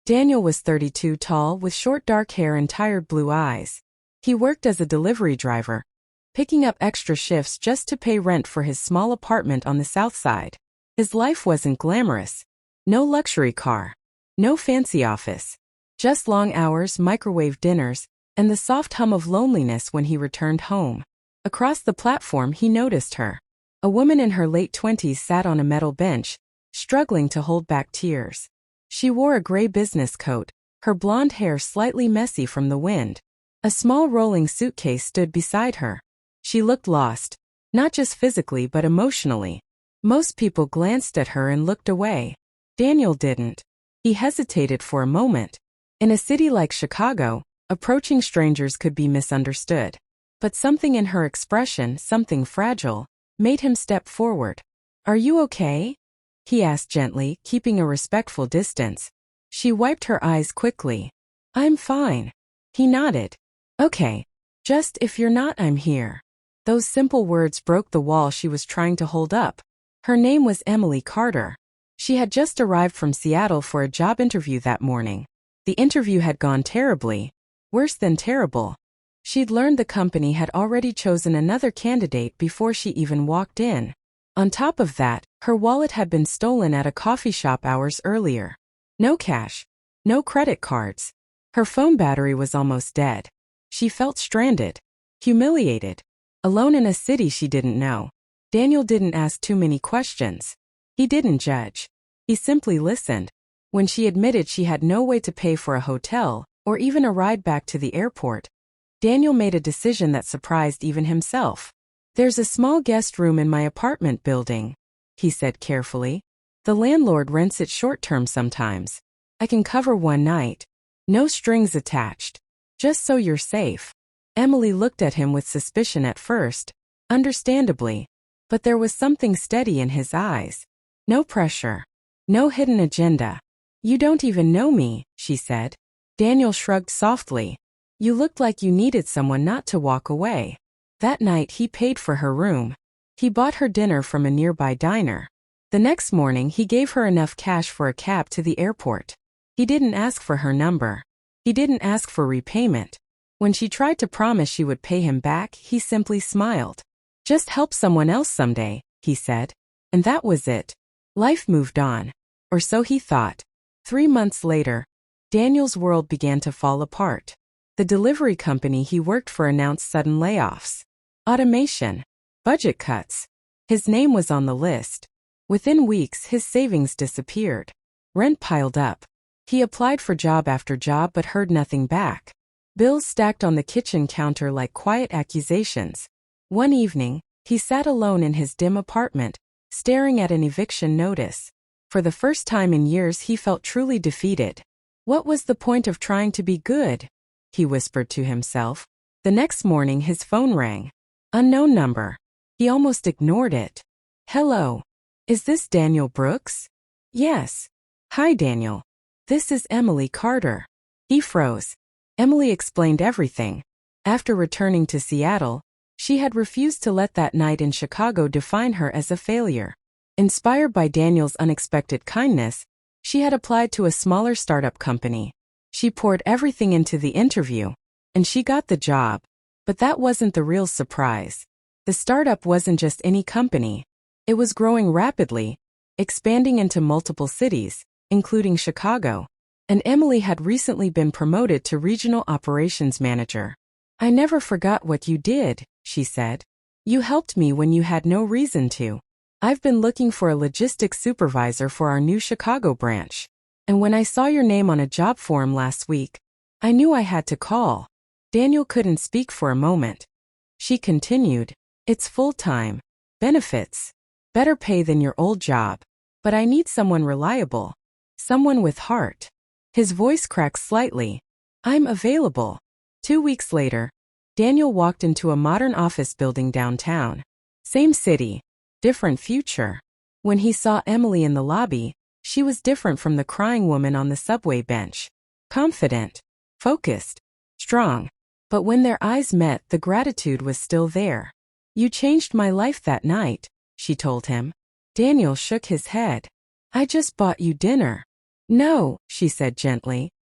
Daniel was 32, tall, with short dark hair and tired blue eyes. He worked as a delivery driver, picking up extra shifts just to pay rent for his small apartment on the south side. His life wasn't glamorous. No luxury car. No fancy office. Just long hours, microwave dinners, and the soft hum of loneliness when he returned home. Across the platform he noticed her. A woman in her late 20s sat on a metal bench, struggling to hold back tears. She wore a gray business coat, her blonde hair slightly messy from the wind. A small rolling suitcase stood beside her. She looked lost, not just physically but emotionally. Most people glanced at her and looked away. Daniel didn't. He hesitated for a moment. In a city like Chicago, approaching strangers could be misunderstood. But something in her expression, something fragile, made him step forward. "Are you okay?" he asked gently, keeping a respectful distance. She wiped her eyes quickly. "I'm fine." He nodded. "Okay. Just if you're not, I'm here." Those simple words broke the wall she was trying to hold up. Her name was Emily Carter. She had just arrived from Seattle for a job interview that morning. The interview had gone terribly. Worse than terrible. She'd learned the company had already chosen another candidate before she even walked in. On top of that, her wallet had been stolen at a coffee shop hours earlier. No cash. No credit cards. Her phone battery was almost dead. She felt stranded. Humiliated. Alone in a city she didn't know. Daniel didn't ask too many questions. He didn't judge. He simply listened. When she admitted she had no way to pay for a hotel, or even a ride back to the airport, Daniel made a decision that surprised even himself. "There's a small guest room in my apartment building," he said carefully. "The landlord rents it short-term sometimes. I can cover one night. No strings attached. Just so you're safe." Emily looked at him with suspicion at first, understandably, but there was something steady in his eyes. No pressure. No hidden agenda. "You don't even know me," she said. Daniel shrugged softly. "You looked like you needed someone not to walk away." That night he paid for her room. He bought her dinner from a nearby diner. The next morning he gave her enough cash for a cab to the airport. He didn't ask for her number. He didn't ask for repayment. When she tried to promise she would pay him back, he simply smiled. "Just help someone else someday," he said. And that was it. Life moved on. Or so he thought. 3 months later, Daniel's world began to fall apart. The delivery company he worked for announced sudden layoffs. Automation. Budget cuts. His name was on the list. Within weeks his savings disappeared. Rent piled up. He applied for job after job but heard nothing back. Bills stacked on the kitchen counter like quiet accusations. One evening, he sat alone in his dim apartment, staring at an eviction notice. For the first time in years he felt truly defeated. What was the point of trying to be good? He whispered to himself. The next morning his phone rang. Unknown number. He almost ignored it. "Hello. Is this Daniel Brooks?" "Yes." "Hi, Daniel. This is Emily Carter." He froze. Emily explained everything. After returning to Seattle, she had refused to let that night in Chicago define her as a failure. Inspired by Daniel's unexpected kindness, she had applied to a smaller startup company. She poured everything into the interview, and she got the job. But that wasn't the real surprise. The startup wasn't just any company. It was growing rapidly, expanding into multiple cities, including Chicago. And Emily had recently been promoted to regional operations manager. "I never forgot what you did," she said. "You helped me when you had no reason to. I've been looking for a logistics supervisor for our new Chicago branch. And when I saw your name on a job forum last week, I knew I had to call." Daniel couldn't speak for a moment. She continued, "It's full-time. Benefits. Better pay than your old job. But I need someone reliable. Someone with heart." His voice cracked slightly. "I'm available." 2 weeks later, Daniel walked into a modern office building downtown. Same city, different future. When he saw Emily in the lobby, she was different from the crying woman on the subway bench. Confident, focused, strong. But when their eyes met, the gratitude was still there. "You changed my life that night," she told him. Daniel shook his head. "I just bought you dinner." No, she said gently.